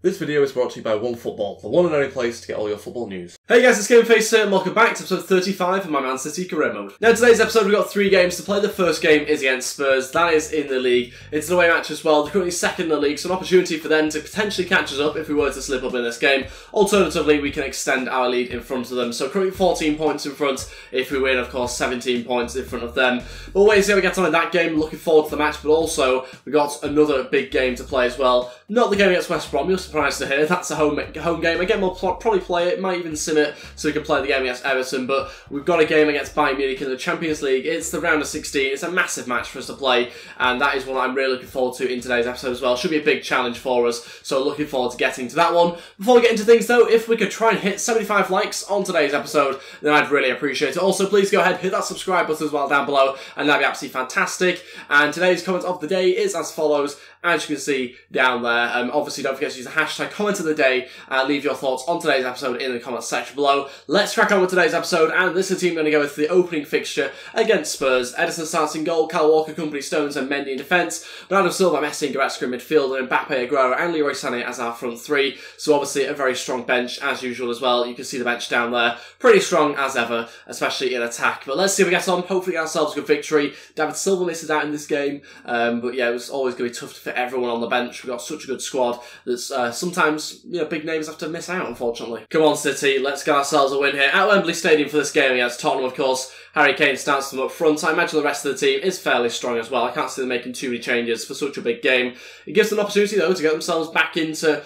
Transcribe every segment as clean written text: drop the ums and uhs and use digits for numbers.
This video is brought to you by OneFootball, the one and only place to get all your football news. Hey guys, it's Gameface here, and welcome back to episode 35 of my Man.City career mode. Now, in today's episode, we've got 3 games to play. The first game is against Spurs. That is in the league. It's an away match as well. They're currently second in the league, so an opportunity for them to potentially catch us up if we were to slip up in this game. Alternatively, we can extend our lead in front of them. So currently 14 points in front. If we win, of course, 17 points in front of them. But we'll wait and see how we get on in that game. Looking forward to the match, but also we've got another big game to play as well. Not the game against West Brom, you're surprised to hear. That's a home game. Again, we'll probably play it, might even sim it, so we can play the game against Everton, but we've got a game against Bayern Munich in the Champions League. It's the round of 16. It's a massive match for us to play, and that is one I'm really looking forward to in today's episode as well. Should be a big challenge for us, so looking forward to getting to that one. Before we get into things though, if we could try and hit 75 likes on today's episode, then I'd really appreciate it. Also, please go ahead, hit that subscribe button as well down below, and that'd be absolutely fantastic. And today's comment of the day is as follows, as you can see down there. Obviously, don't forget to use the hashtag comment of the day. Leave your thoughts on today's episode in the comments section below. Let's crack on with today's episode, and this is the team going to go with the opening fixture against Spurs. Ederson starts in goal, Kyle Walker, Company, Stones and Mendy in defence, Bernardo Silva, Messi and Goretzka in midfield, and Mbappe, Aguero and Leroy Sané as our front three. So obviously a very strong bench as usual as well. You can see the bench down there. Pretty strong as ever, especially in attack. But let's see if we get on. Hopefully get ourselves a good victory. David Silva misses out in this game, but yeah, it was always going to be tough to fit everyone on the bench. We've got such a good squad that's sometimes, you know, big names have to miss out, unfortunately. Come on, City, let's get ourselves a win here at Wembley Stadium for this game against Tottenham, of course. Harry Kane starts them up front. I imagine the rest of the team is fairly strong as well. I can't see them making too many changes for such a big game. It gives them an opportunity, though, to get themselves back into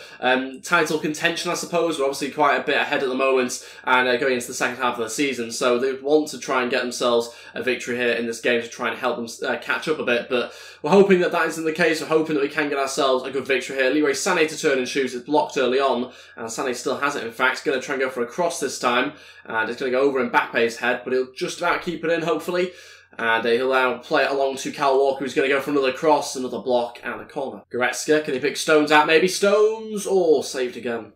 title contention, I suppose. We're obviously quite a bit ahead at the moment and going into the second half of the season, so they want to try and get themselves a victory here in this game to try and help them catch up a bit, but we're hoping that that isn't the case. We're hoping that we can get ourselves a good victory here. Leroy Sané to turn and shoot. It's blocked early on, and Sané still has it, in fact. He's going to try and go for a cross this time, and it's going to go over Mbappe's head, but he'll just about keep it in, hopefully. And he'll now play it along to Kyle Walker, who's going to go for another cross, another block, and a corner. Goretzka, can he pick Stones out? Maybe Stones? Oh, saved again.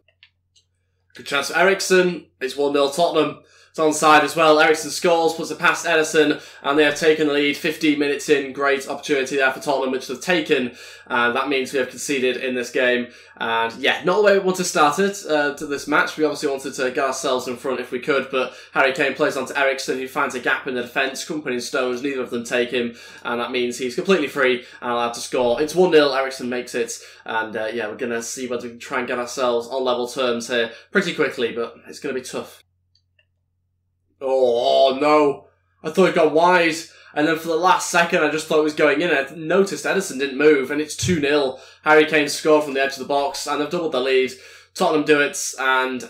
Good chance for Eriksen. It's 1-0 Tottenham. It's onside as well. Eriksen scores, puts it past Ederson, and they have taken the lead 15 minutes in. Great opportunity there for Tottenham, which they've taken, and that means we have conceded in this game. And yeah, not the way we want to start it to this match. We obviously wanted to get ourselves in front if we could, but Harry Kane plays on to Eriksen, who finds a gap in the defence. Company and Stones, neither of them take him, and that means he's completely free and allowed to score. It's 1-0, Eriksen makes it, and yeah, we're going to see whether we can try and get ourselves on level terms here pretty quickly, but it's going to be tough. Oh, no. I thought it got wide. And then for the last second, I just thought it was going in. I noticed Ederson didn't move, and it's 2-0. Harry Kane scored from the edge of the box, and they've doubled their lead. Tottenham do it, and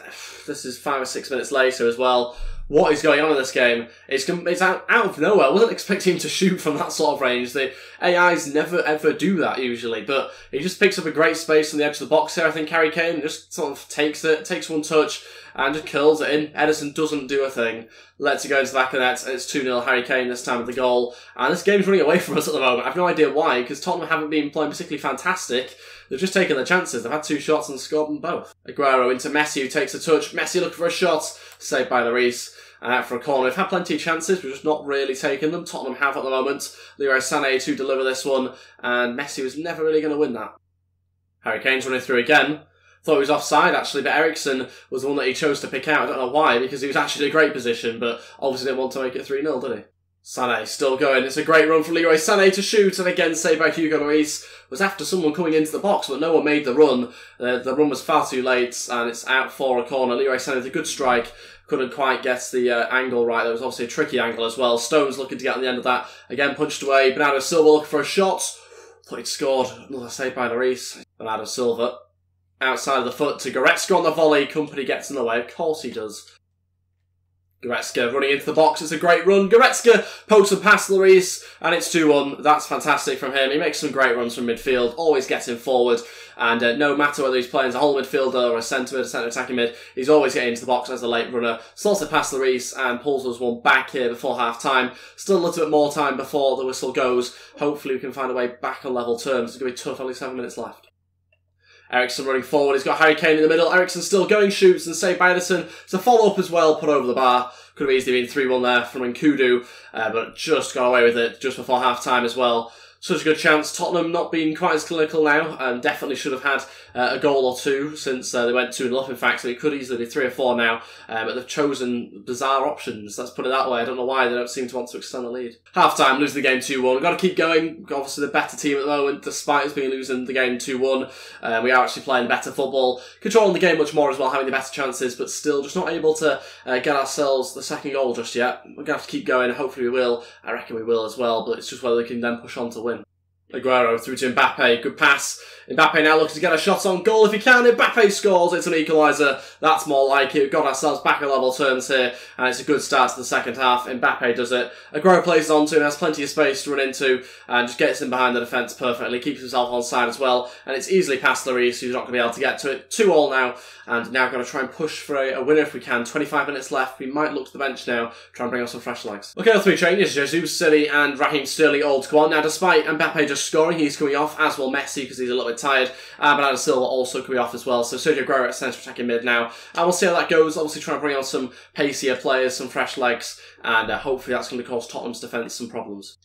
this is 5 or 6 minutes later as well. What is going on in this game? It's out of nowhere. I wasn't expecting him to shoot from that sort of range. The AIs never ever do that usually, but he just picks up a great space on the edge of the box here. I think Harry Kane just sort of takes it, takes one touch, and just kills it in. Ederson doesn't do a thing. Lets it go into the back of the net, and it's 2-0 Harry Kane this time with the goal. And this game's running away from us at the moment. I have no idea why, because Tottenham haven't been playing particularly fantastic. They've just taken their chances. They've had 2 shots and scored them both. Aguero into Messi, who takes a touch. Messi looking for a shot, saved by Lloris. And out for a corner. We've had plenty of chances, we've just not really taken them. Tottenham have at the moment. Leroy Sané to deliver this one, and Messi was never really going to win that. Harry Kane's running through again. Thought he was offside actually, but Eriksen was the one that he chose to pick out. I don't know why, because he was actually in a great position, but obviously didn't want to make it 3-0, did he? Sané still going. It's a great run from Leroy Sané to shoot, and again saved by Hugo Lloris. Was after someone coming into the box, but no one made the run. The run was far too late, and it's out for a corner. Leroy Sané with a good strike. Couldn't quite get the angle right. There was obviously a tricky angle as well. Stones looking to get on the end of that. Again punched away. Bernardo Silva looking for a shot. Thought he'd scored. Another save by Lloris. Bernardo Silva outside of the foot to Goretzka on the volley. Company gets in the way. Of course he does. Goretzka running into the box. It's a great run. Goretzka pokes and past Lloris, and it's 2-1. That's fantastic from him. He makes some great runs from midfield, always getting forward, and no matter whether he's playing as a whole midfielder or a centre mid, a centre attacking mid, he's always getting into the box as a late runner. Slots it past Lloris and pulls us one back here before half-time. Still a little bit more time before the whistle goes. Hopefully we can find a way back on level terms. It's going to be tough, only 7 minutes left. Eriksen running forward, he's got Harry Kane in the middle, Eriksen still going, shoots and saved by Ederson. It's a follow-up as well, put over the bar. Could have easily been 3-1 there from Nkudu, but just got away with it just before half-time as well. Such a good chance. Tottenham not being quite as clinical now. Definitely should have had a goal or two since they went 2-0 up, in fact, so it could easily be 3 or 4 now. But they've chosen bizarre options, let's put it that way. I don't know why they don't seem to want to extend the lead. Half-time, losing the game 2-1. We've got to keep going. Obviously the better team at the moment, despite us being losing the game 2-1. We are actually playing better football, controlling the game much more as well, having the better chances, but still just not able to get ourselves the second goal just yet. We're going to have to keep going, hopefully we will. I reckon we will as well, but it's just whether we can then push on to win. Aguero through to Mbappe, good pass. Mbappe now looking to get a shot on goal if he can. Mbappe scores, it's an equaliser. That's more like it. We've got ourselves back on level terms here, and it's a good start to the second half. Mbappe does it. Aguero plays it on to him, has plenty of space to run into, and just gets in behind the defence perfectly. Keeps himself on side as well, and it's easily past Lloris, who's not going to be able to get to it. 2-2 now, and now going to try and push for a winner if we can. 25 minutes left. We might look to the bench now, try and bring on some fresh legs. Okay, 3 changes. Jesus, City and Raheem Sterling all to go on. Now, despite Mbappe just scoring, he's coming off, as will Messi, because he's a little bit tired. Bernardo Silva also coming off as well. So Sergio Aguero at centre attacking mid now. And we'll see how that goes. Obviously trying to bring on some pacier players, some fresh legs, and hopefully that's going to cause Tottenham's defence some problems.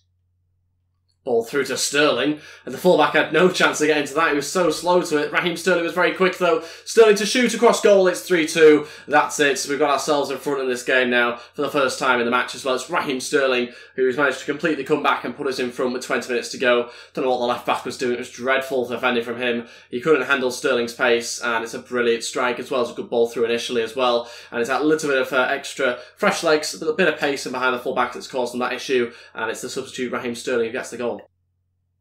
Ball through to Sterling, and the fullback had no chance of getting to that. He was so slow to it. Raheem Sterling was very quick though. Sterling to shoot across goal. It's 3-2. That's it. So we've got ourselves in front in this game now for the first time in the match as well. It's Raheem Sterling who's managed to completely come back and put us in front with 20 minutes to go. Don't know what the left back was doing. It was dreadful defending from him. He couldn't handle Sterling's pace, and it's a brilliant strike as well as a good ball through initially as well. And it's that little bit of extra fresh legs, a little bit of pace in behind the fullback that's caused them that issue. And it's the substitute Raheem Sterling who gets the goal.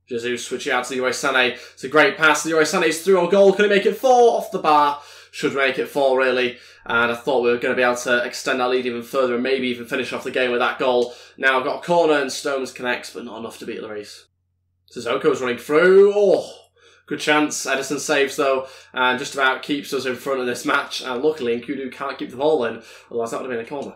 Jesus switching out to Leroy Sané. It's a great pass. Leroy Sané's through on goal. Can he make it 4 off the bar? Should make it 4 really. And I thought we were going to be able to extend our lead even further and maybe even finish off the game with that goal. Now I've got a corner and Stones connects, but not enough to beat Lloris. Sissoko's running through. Oh, good chance. Edison saves though, and just about keeps us in front of this match. And luckily Nkudu can't keep the ball in, otherwise that would have been a corner.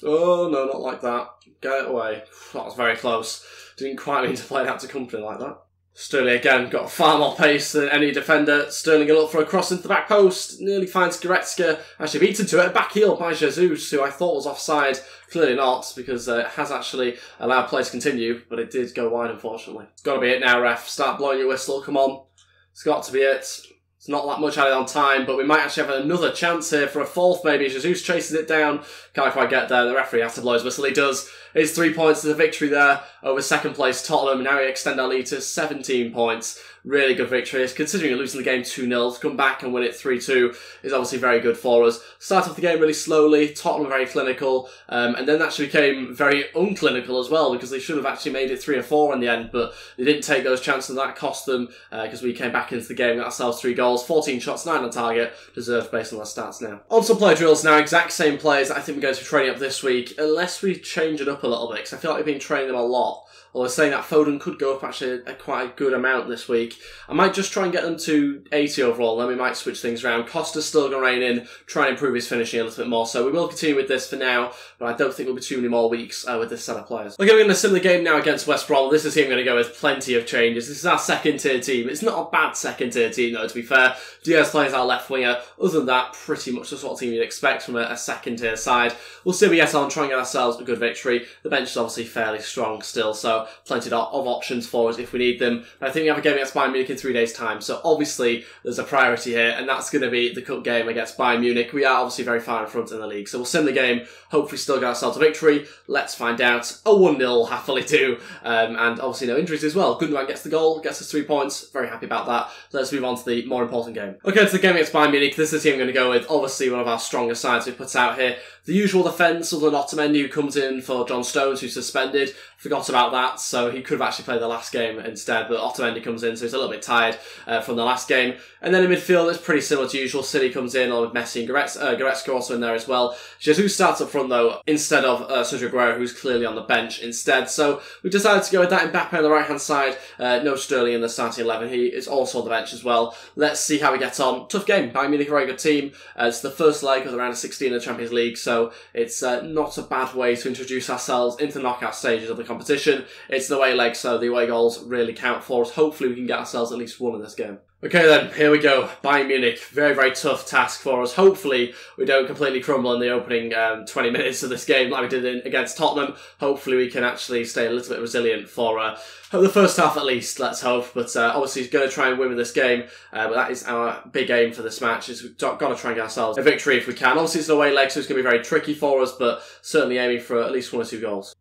Oh no, not like that. Get it away. That was very close. Didn't quite mean to play that to company like that. Sterling again got far more pace than any defender. Sterling a look for a cross into the back post. Nearly finds Goretzka. Actually beats into it. Back heel by Jesus, who I thought was offside. Clearly not, because it has actually allowed play to continue, but it did go wide unfortunately. It's got to be it now, ref. Start blowing your whistle. Come on. It's got to be it. It's not that much added on time, but we might actually have another chance here for a 4th maybe. Jesus chases it down. Can't quite get there. The referee has to blow his whistle. He does. It's 3 points to the victory there over second place Tottenham. Now we extend our lead to 17 points. Really good victory. Considering we're losing the game 2-0, to come back and win it 3-2 is obviously very good for us. Start off the game really slowly. Tottenham very clinical, and then actually became very unclinical as well, because they should have actually made it 3 or 4 in the end, but they didn't take those chances, and that cost them, because we came back into the game, got ourselves 3 goals, 14 shots, 9 on target, deserved based on our stats now. On some play drills now, exact same players that I think we're going to be training up this week, unless we change it up a little bit, because I feel like we've been training them a lot. Although saying that Foden could go up actually quite a good amount this week. I might just try and get them to 80 overall, then we might switch things around. Costa's still going to rein in, try and improve his finishing a little bit more. So we will continue with this for now, but I don't think there'll be too many more weeks with this set of players. Okay, we're going to sim the game now against West Brom. This is him going to go with plenty of changes. This is our second tier team. It's not a bad second tier team though, to be fair. Diaz plays our left winger. Other than that, pretty much the sort of team you'd expect from a second tier side. We'll see if we get on, try and get ourselves a good victory. The bench is obviously fairly strong still, so plenty of options for us if we need them. But I think we have a game against Bayern Munich in 3 days' time, so obviously there's a priority here, and that's going to be the cup game against Bayern Munich. We are obviously very far in front in the league, so we'll sim the game, hopefully still get ourselves a victory. Let's find out. A 1-0 happily do, and obviously no injuries as well. Gundogan gets the goal, gets us 3 points, very happy about that. Let's move on to the more important game. Okay, to the game against Bayern Munich. This is the team I'm going to go with, obviously one of our stronger sides we put out here. The usual defence, other than Otamendi, who comes in for John Stones, who's suspended. Forgot about that, so he could have actually played the last game instead, but Otamendi comes in, so he's a little bit tired from the last game. And then in midfield, it's pretty similar to usual. City comes in, along with Messi and Goretzka also in there as well. Jesus starts up front, though, instead of Sergio Aguero, who's clearly on the bench instead. So we decided to go with that. Mbappe on the right-hand side, no Sterling in the starting 11. He is also on the bench as well. Let's see how we get on. Tough game. Bayern Munich, a very good team. It's the first leg of the round of 16 of the Champions League, so it's not a bad way to introduce ourselves into the knockout stages of the competition. It's the away leg, so the away goals really count for us. Hopefully we can get ourselves at least one in this game. Okay then, here we go. Bayern Munich. Very, very tough task for us. Hopefully we don't completely crumble in the opening 20 minutes of this game like we did against Tottenham. Hopefully we can actually stay a little bit resilient for the first half at least, let's hope. But obviously he's going to try and win with this game. But that is our big aim for this match. Is we've got to try and get ourselves a victory if we can. Obviously it's an away leg, so it's going to be very tricky for us, but certainly aiming for at least 1 or 2 goals.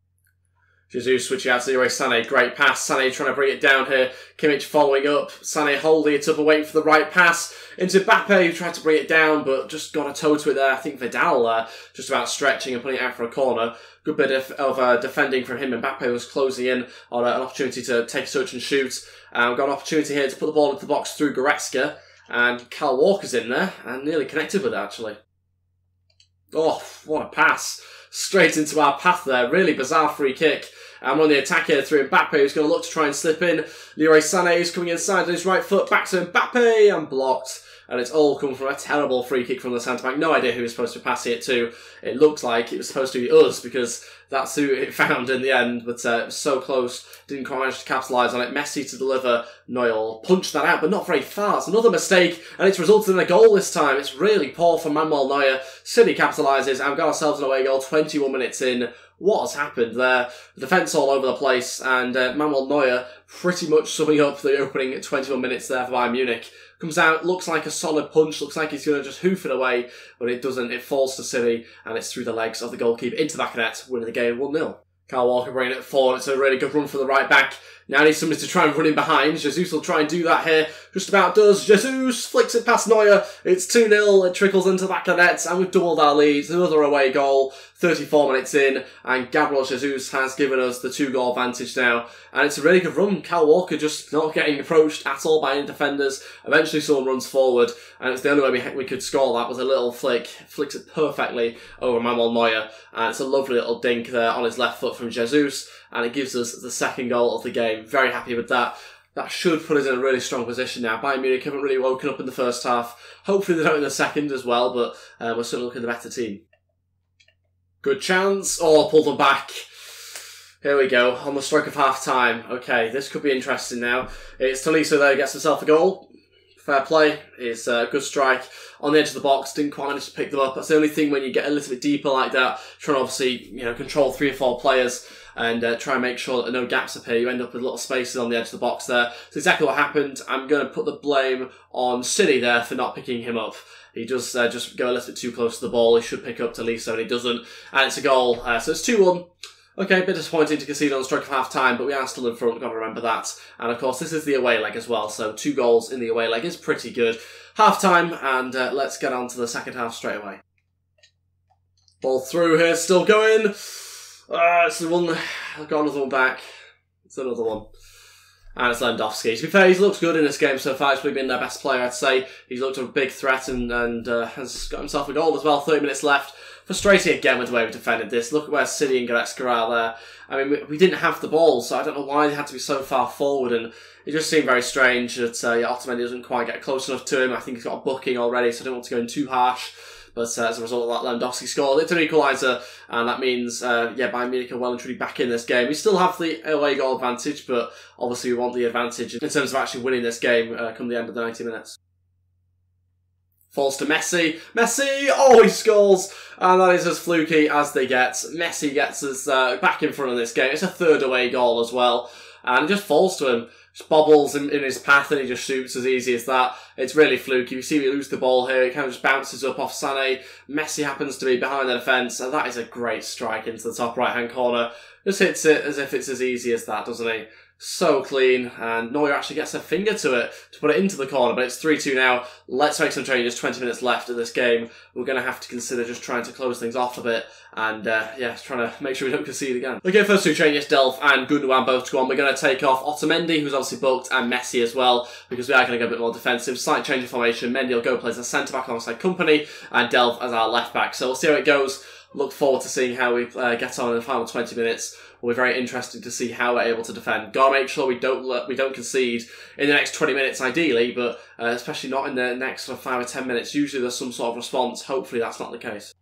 Jesus switching out to Leroy Sané, great pass. Sané trying to bring it down here. Kimmich following up. Sané holding it up and waiting for the right pass into Mbappe, who tried to bring it down, but just got a toe to it there. I think Vidal just about stretching and putting it out for a corner. Good bit of defending from him. Mbappe was closing in on an opportunity to take a touch and shoot. We've got an opportunity here to put the ball into the box through Goretzka, and Kyle Walker's in there and nearly connected with it actually. Oh, what a pass. Straight into our path there. Really bizarre free kick. And we're on the attack here through Mbappe, who's going to look to try and slip in. Leroy Sané is coming inside on his right foot. Back to Mbappe and blocked. And it's all come from a terrible free kick from the centre-back. No idea who was supposed to be passing it to. It looked like it was supposed to be us because that's who it found in the end. But it was so close. Didn't quite manage to capitalise on it. Messi to deliver. Neuer punched that out, but not very far. It's another mistake, and it's resulted in a goal this time. It's really poor from Manuel Neuer. City capitalises, and we've got ourselves an away goal 21 minutes in. What has happened there? The defence all over the place, and Manuel Neuer pretty much summing up the opening 21 minutes there for Bayern Munich. Comes out, looks like a solid punch, looks like he's going to just hoof it away, but it doesn't. It falls to City, and it's through the legs of the goalkeeper into the back of net, winning the game 1-0. Kyle Walker bringing it forward. It's a really good run for the right back. Now needs somebody to try and run in behind. Jesus will try and do that here. Just about does. Jesus flicks it past Neuer. It's 2-0. It trickles into the back of the net, and we've doubled our lead. Another away goal. 34 minutes in, and Gabriel Jesus has given us the 2-goal advantage now. And it's a really good run. Kyle Walker just not getting approached at all by any defenders. Eventually someone runs forward, and it's the only way we could score that was a little flick. Flicks it perfectly over Manuel Neuer. And it's a lovely little dink there on his left foot from Jesus, and it gives us the 2nd goal of the game. Very happy with that. That should put us in a really strong position now. Bayern Munich haven't really woken up in the first half. Hopefully they don't in the second as well, but we're certainly looking at the better team. Good chance. Oh, pulled them back. Here we go, on the stroke of half-time. Okay, this could be interesting now. It's Tolisso there who gets himself a goal. Fair play. It's a good strike on the edge of the box. Didn't quite manage to pick them up. That's the only thing when you get a little bit deeper like that, trying to obviously, control 3 or 4 players and try and make sure that no gaps appear. You end up with little spaces on the edge of the box there. That's exactly what happened. I'm going to put the blame on City there for not picking him up. He does just go a little bit too close to the ball. He should pick up Tolisso, and he doesn't. And it's a goal. So it's 2-1. Okay, a bit disappointing to concede on the stroke of half-time, but we are still in front, got to remember that. And of course, this is the away leg as well, so 2 goals in the away leg is pretty good. Half-time, and let's get on to the second half straight away. Ball through here, still going. It's the one, I've got another one back. It's another one. And it's Lewandowski. To be fair, he's looked good in this game so far. He's probably been their best player, I'd say. He's looked a big threat and has got himself a goal as well. 30 minutes left. Frustrating again with the way we defended this. Look at where City and Goretzka are there. I mean, we didn't have the ball, so I don't know why they had to be so far forward, and it just seemed very strange that Otamendi doesn't quite get close enough to him. I think he's got a booking already, so I don't want to go in too harsh. But as a result of that, Lewandowski scored. It's an equaliser, and that means, Bayern Munich are well and truly back in this game. We still have the away goal advantage, but obviously we want the advantage in terms of actually winning this game come the end of the 90 minutes. Falls to Messi. Messi! Oh, he scores! And that is as fluky as they get. Messi gets us back in front of this game. It's a 3rd away goal as well. And it just falls to him. Just bobbles in his path and he just shoots as easy as that. It's really fluky. You see we lose the ball here. It kind of just bounces up off Sané. Messi happens to be behind the defence. And that is a great strike into the top right-hand corner. Just hits it as if it's as easy as that, doesn't he? So clean, and Neuer actually gets a finger to it to put it into the corner, but it's 3-2 now. Let's make some changes. 20 minutes left of this game. We're going to have to consider just trying to close things off a bit and, trying to make sure we don't concede again. Okay, first 2 changes, Delph and Gundogan both to go on. We're going to take off Otamendi, who's obviously booked, and Messi as well, because we are going to go a bit more defensive. Slight change of formation. Mendy will go play as a centre-back alongside Company, and Delph as our left-back. So we'll see how it goes. Look forward to seeing how we get on in the final 20 minutes. We're very interested to see how we're able to defend. Gotta make sure we don't concede in the next 20 minutes, ideally, but especially not in the next 5 or 10 minutes. Usually there's some sort of response. Hopefully that's not the case.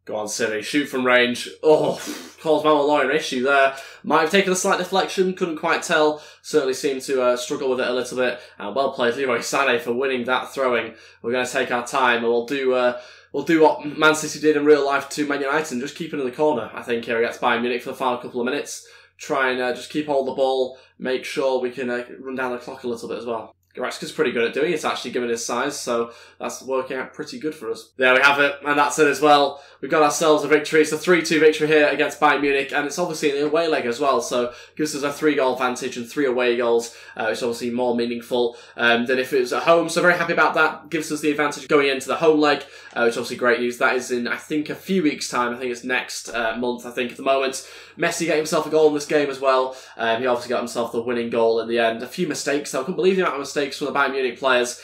Go on, City. Shoot from range. Oh, caused my lawyer issue there. Might have taken a slight deflection. Couldn't quite tell. Certainly seemed to struggle with it a little bit. And well played Leroy Sané for winning that throwing. We're going to take our time and we'll do what Man City did in real life to Man United and just keep it in the corner, I think, here against Bayern Munich for the final couple of minutes. Try and just keep hold of the ball. Make sure we can run down the clock a little bit as well. Goretzka's pretty good at doing it, actually, given his size, so that's working out pretty good for us. There we have it, and that's it as well. We've got ourselves a victory. It's a 3-2 victory here against Bayern Munich, and it's obviously in the away leg as well, so it gives us a 3-goal advantage and 3 away goals, which is obviously more meaningful than if it was at home, so very happy about that. Gives us the advantage going into the home leg, which is obviously great news. That is in, I think, a few weeks' time. I think it's next month, I think, at the moment. Messi getting himself a goal in this game as well. He obviously got himself the winning goal in the end. A few mistakes, though. I couldn't believe the amount of mistakes from the Bayern Munich players.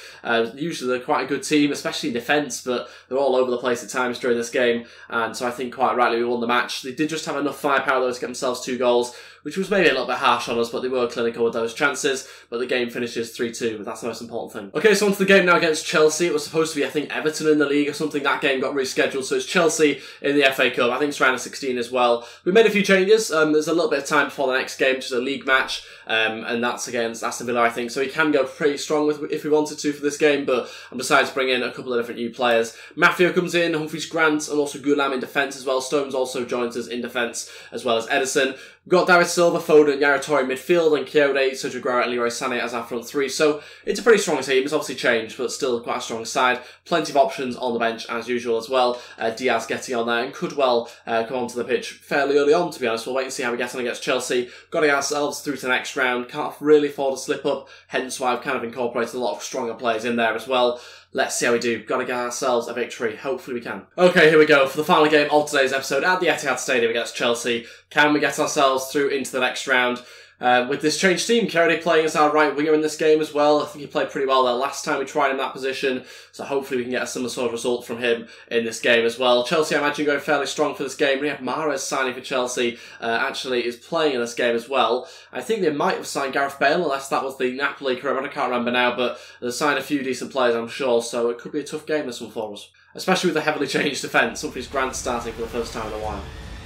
Usually they're quite a good team, especially in defence, but they're all over the place at times during this game, and so I think quite rightly we won the match. They did just have enough firepower though to get themselves 2 goals, which was maybe a little bit harsh on us, but they were clinical with those chances. But the game finishes 3-2, but that's the most important thing. Okay, so on to the game now against Chelsea. It was supposed to be, I think, Everton in the league or something. That game got rescheduled, so it's Chelsea in the FA Cup. I think it's round of 16 as well. We made a few changes. There's a little bit of time before the next game, which is a league match, and that's against Aston Villa, I think. So we can go pretty strong with if we wanted to for this game, but I'm decided to bring in a couple of different new players. Maffeo comes in, Humphreys Grant, and also Gulam in defence as well. Stones also joins us in defence, as well as Edison. We've got David Silva, Foden, Yaya Toure in midfield, and Kyoto, Sergio Aguero and Leroy Sané as our front 3. So it's a pretty strong team. It's obviously changed, but still quite a strong side. Plenty of options on the bench as usual as well. Diaz getting on there and could well come onto the pitch fairly early on, to be honest. We'll wait and see how we get on against Chelsea. Got ourselves through to the next round. Can't really afford to slip up, hence why I've kind of incorporated a lot of stronger players in there as well. Let's see how we do. Got to get ourselves a victory. Hopefully we can. Okay, here we go for the final game of today's episode at the Etihad Stadium against Chelsea. Can we get ourselves through into the next round? With this changed team, Kyoto playing as our right winger in this game as well. I think he played pretty well there last time we tried him in that position, so hopefully we can get a similar sort of result from him in this game as well. Chelsea, I imagine, going fairly strong for this game. Riyad Mahrez signing for Chelsea actually is playing in this game as well. I think they might have signed Gareth Bale, unless that was the Napoli career. I can't remember now, but they've signed a few decent players, I'm sure, so it could be a tough game this one for us. Especially with a heavily changed defence. Humphreys Grant starting for the first time in a while.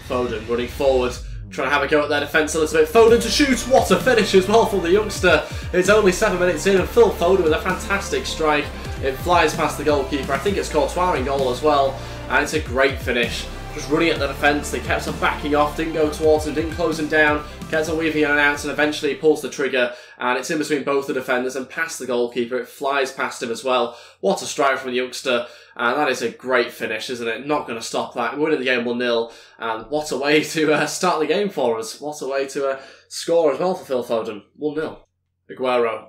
Foden running forward, trying to have a go at their defence a little bit. Foden to shoot. What a finish as well from the youngster. It's only 7 minutes in and Phil Foden with a fantastic strike. It flies past the goalkeeper. I think it's Courtois in goal as well. And it's a great finish. Just running at the defence. They kept on backing off. Didn't go towards him. Didn't close him down. Kept on weaving in and out and eventually he pulls the trigger. And it's in between both the defenders and past the goalkeeper. It flies past him as well. What a strike from the youngster. And that is a great finish, isn't it? Not going to stop that. We're winning the game 1-0. And what a way to start the game for us. What a way to score as well for Phil Foden. 1-0. Aguero.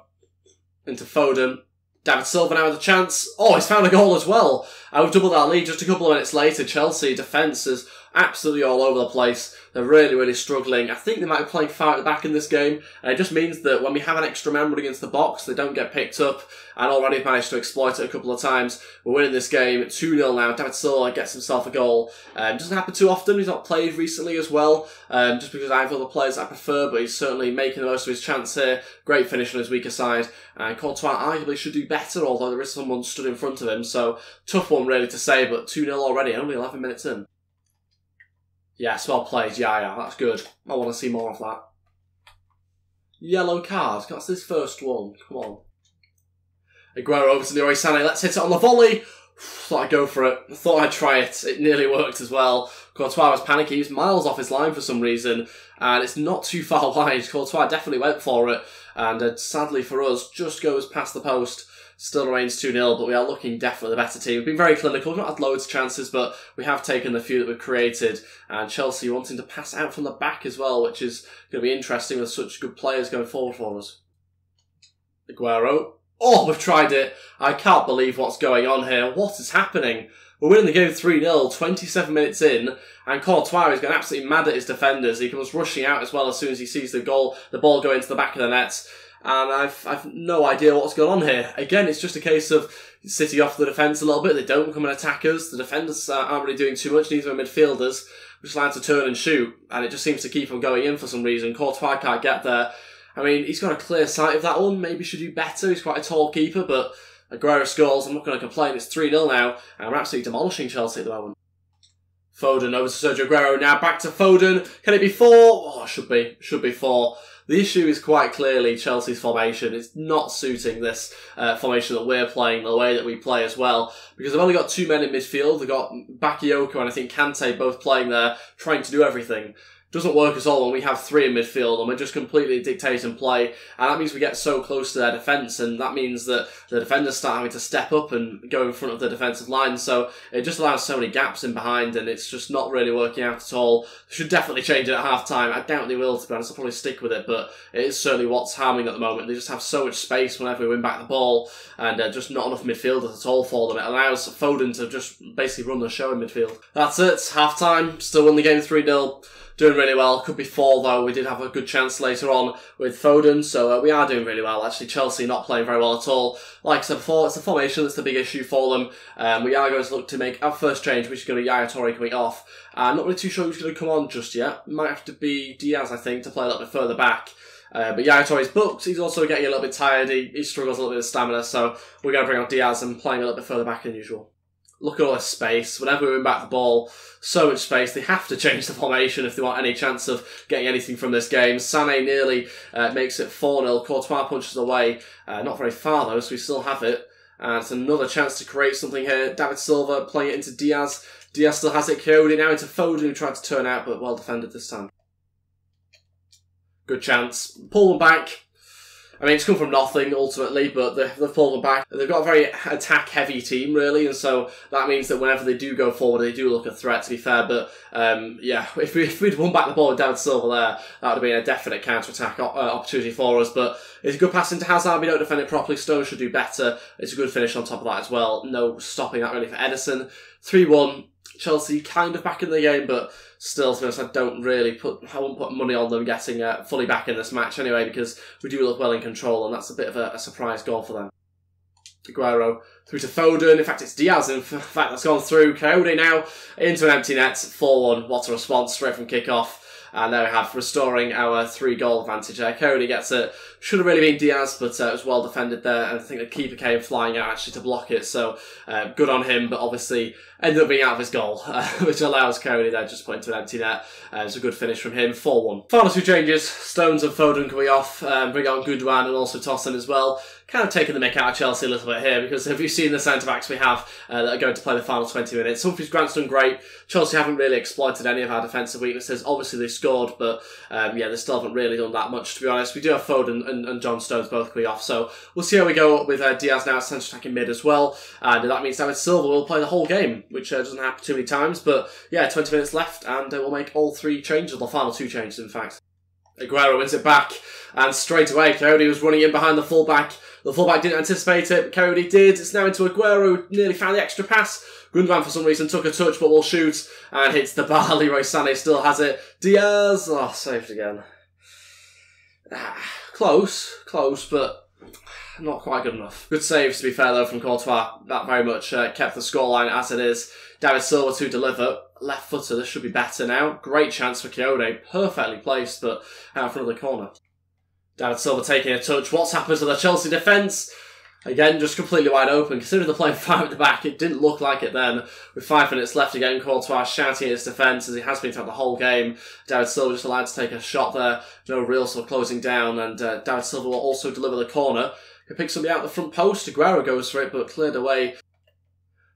Into Foden. David Silva now with a chance. Oh, he's found a goal as well. We've doubled our lead just a couple of minutes later. Chelsea defence is absolutely all over the place. They're really, really struggling. I think they might be playing far at the back in this game. And it just means that when we have an extra man running into the box, they don't get picked up. And already managed to exploit it a couple of times. We're winning this game 2-0 now. David Silva gets himself a goal. Doesn't happen too often. He's not played recently as well. Just because I have other players I prefer. But he's certainly making the most of his chance here. Great finish on his weaker side. And Courtois arguably should do better, although there is someone stood in front of him. So tough one really to say, but 2-0 already. Only 11 minutes in. Yes, well played, yeah, that's good. I want to see more of that. Yellow card, that's his first one, come on. Aguero over to Leroy Sané, let's hit it on the volley. Thought I'd go for it, thought I'd try it, it nearly worked as well. Courtois was panicking, he was miles off his line for some reason, and it's not too far wide. Courtois definitely went for it, and sadly for us, just goes past the post. Still remains 2-0, but we are looking definitely the better team. We've been very clinical, we've not had loads of chances, but we have taken the few that we've created. And Chelsea wanting to pass out from the back as well, which is going to be interesting with such good players going forward for us. Aguero. Oh, we've tried it. I can't believe what's going on here. What is happening? We're winning the game 3-0, 27 minutes in, and Courtois is going absolutely mad at his defenders. He comes rushing out as well as soon as he sees the ball go into the back of the net. And I've no idea what's going on here. Again, it's just a case of City off the defence a little bit. They don't come and attack us. The defenders aren't really doing too much. Neither are midfielders. We're just allowed to turn and shoot. And it just seems to keep them going in for some reason. Courtois can't get there. I mean, he's got a clear sight of that one. Maybe should do better. He's quite a tall keeper, but Aguero scores. I'm not going to complain. It's 3-0 now. And we're absolutely demolishing Chelsea at the moment. Foden over to Sergio Aguero. Now back to Foden. Can it be 4? Oh, it should be. Should be 4. The issue is quite clearly Chelsea's formation. It's not suiting this formation that we're playing, the way that we play as well. Because they've only got 2 men in midfield. They've got Bakayoko and I think Kante both playing there, trying to do everything. Doesn't work at all when we have 3 in midfield and we're just completely dictating play, and that means we get so close to their defence, and that means that the defenders start having to step up and go in front of the defensive line, so it just allows so many gaps in behind, and it's just not really working out at all. Should definitely change it at half-time. I doubt they will, to be honest. I'll probably stick with it, but it is certainly what's harming at the moment. They just have so much space whenever we win back the ball, and just not enough midfielders at all for them. It allows Foden to just basically run the show in midfield. That's it, half-time, still win the game 3-0. Doing really well. Could be 4 though. We did have a good chance later on with Foden, so we are doing really well. Actually, Chelsea not playing very well at all. Like I said before, it's the formation that's the big issue for them. We are going to look to make our first change, which is going to be Yaya Toure coming off. I'm not really too sure who's going to come on just yet. Might have to be Diaz, I think, to play a little bit further back. But Yaya Toure's booked. He's also getting a little bit tired. He struggles a little bit with stamina, so we're going to bring on Diaz and playing a little bit further back than usual. Look at all this space. Whenever we win back the ball, so much space. They have to change the formation if they want any chance of getting anything from this game. Sané nearly makes it 4-0. Courtois punches away. Not very far though, so we still have it. And it's another chance to create something here. David Silva playing it into Diaz. Diaz still has it. Coyote now into Foden, who tried to turn out, but well defended this time. Good chance. Pull them back. I mean, it's come from nothing, ultimately, but they've pulled them back. They've got a very attack-heavy team, really, and so that means that whenever they do go forward, they do look a threat, to be fair. But, yeah, if we'd won back the ball with David Silva there, that would have been a definite counter-attack opportunity for us. But it's a good pass into Hazard. We don't defend it properly. Stone should do better. It's a good finish on top of that as well. No stopping that, really, for Edison. 3-1. Chelsea kind of back in the game, but still, to be honest, I won't put money on them getting fully back in this match anyway, because we do look well in control, and that's a bit of a surprise goal for them. Aguero through to Foden. In fact, it's Diaz. In fact, that's gone through. Coyote now into an empty net. 4-1. What a response straight from kick-off. And there we have restoring our 3-goal advantage there. Coyote gets it. Should have really been Diaz, but it was well defended there. And I think the keeper came flying out actually to block it. So good on him, but obviously ended up being out of his goal, which allows Coyote there just put into an empty net. It's a good finish from him. 4-1. Final 2 changes. Stones and Foden coming off. Bring on Gundogan and also Tosin as well. Kind of taking the mick out of Chelsea a little bit here, because have you seen the centre-backs we have that are going to play the final 20 minutes? Humphries Grant's done great. Chelsea haven't really exploited any of our defensive weaknesses. Obviously they scored, but yeah, they still haven't really done that much, to be honest. We do have Foden and John Stones both coming off, so we'll see how we go with Diaz now at centre-attacking mid as well. And that means David Silva will play the whole game, which doesn't happen too many times. But yeah, 20 minutes left, and we'll make all 3 changes, or the final 2 changes, in fact. Aguero wins it back, and straight away Coyote was running in behind the fullback. The fullback didn't anticipate it, but Coyote did. It's now into Aguero, who nearly found the extra pass. Gundogan for some reason took a touch, but will shoot, and hits the bar. Leroy Sané still has it. Diaz, oh, saved again. Close, but not quite good enough. Good saves, to be fair, though, from Courtois. That very much kept the scoreline as it is. David Silva to deliver. Left footer, this should be better now. Great chance for Coyote. Perfectly placed, but out in front of the corner. David Silva taking a touch. What's happened to the Chelsea defence? Again, just completely wide open. Considering they're playing 5 at the back, it didn't look like it then. With 5 minutes left again, Courtois shouting at his defence, as he has been throughout the whole game. David Silva just allowed to take a shot there. No real sort of closing down, and David Silva will also deliver the corner. He picks somebody out the front post. Aguero goes for it, but cleared away.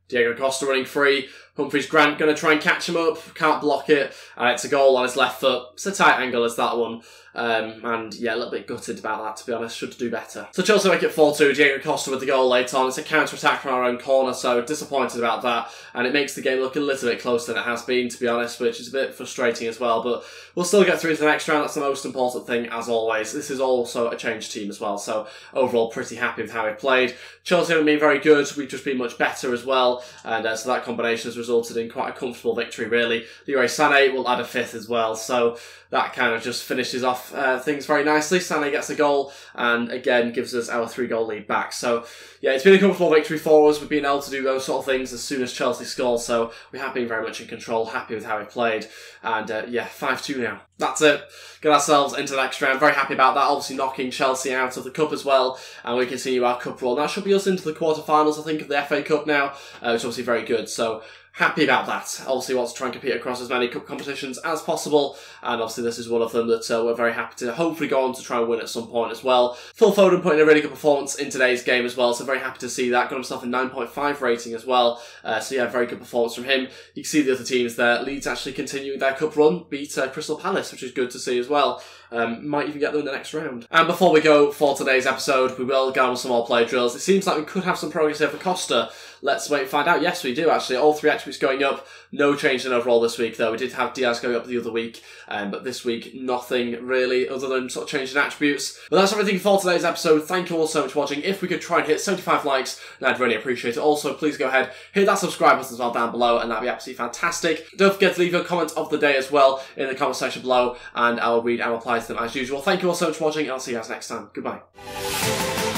Diego Costa running free. Humphries Grant going to try and catch him up. Can't block it. It's a goal on his left foot. It's a tight angle as that one. And yeah, a little bit gutted about that, to be honest. Should do better. So Chelsea make it 4-2. Diego Costa with the goal late on. It's a counter-attack from our own corner, so disappointed about that. And it makes the game look a little bit closer than it has been, to be honest, which is a bit frustrating as well. But we'll still get through to the next round. That's the most important thing, as always. This is also a changed team as well, so overall pretty happy with how we've played. Chelsea haven't been very good. We've just been much better as well. And so that combination has resulted in quite a comfortable victory, really. Leroy Sané will add a 5th as well, so that kind of just finishes off things very nicely. Sané gets a goal and again gives us our 3-goal lead back. So yeah, it's been a comfortable victory for us. We've been able to do those sort of things as soon as Chelsea scored, so we have been very much in control, happy with how we played. And yeah, 5-2 now. that's it. Get ourselves into the next round. Very happy about that. Obviously knocking Chelsea out of the cup as well. And we continue our cup run. That should be us into the quarterfinals, I think, of the FA Cup now, which is obviously very good. So happy about that. Obviously want to try and compete across as many cup competitions as possible, and obviously this is one of them that we're very happy to hopefully go on to try and win at some point as well. Phil Foden putting a really good performance in today's game as well, so very happy to see that. Got himself a 9.5 rating as well, so yeah, very good performance from him. You can see the other teams there. Leeds actually continuing their cup run, beat Crystal Palace, which is good to see as well. Might even get them in the next round. And before we go for today's episode, we will go on with some more player drills. It seems like we could have some progress here for Costa. Let's wait and find out. Yes, we do actually. All three attributes going up. No change in overall this week, though. We did have Diaz going up the other week, but this week, nothing really other than sort of changing attributes. But that's everything for today's episode. Thank you all so much for watching. If we could try and hit 75 likes, then I'd really appreciate it. Also, please go ahead, hit that subscribe button as well down below, and that'd be absolutely fantastic. Don't forget to leave your comment of the day as well in the comment section below, and I will read and reply to them as usual. Thank you all so much for watching, and I'll see you guys next time. Goodbye.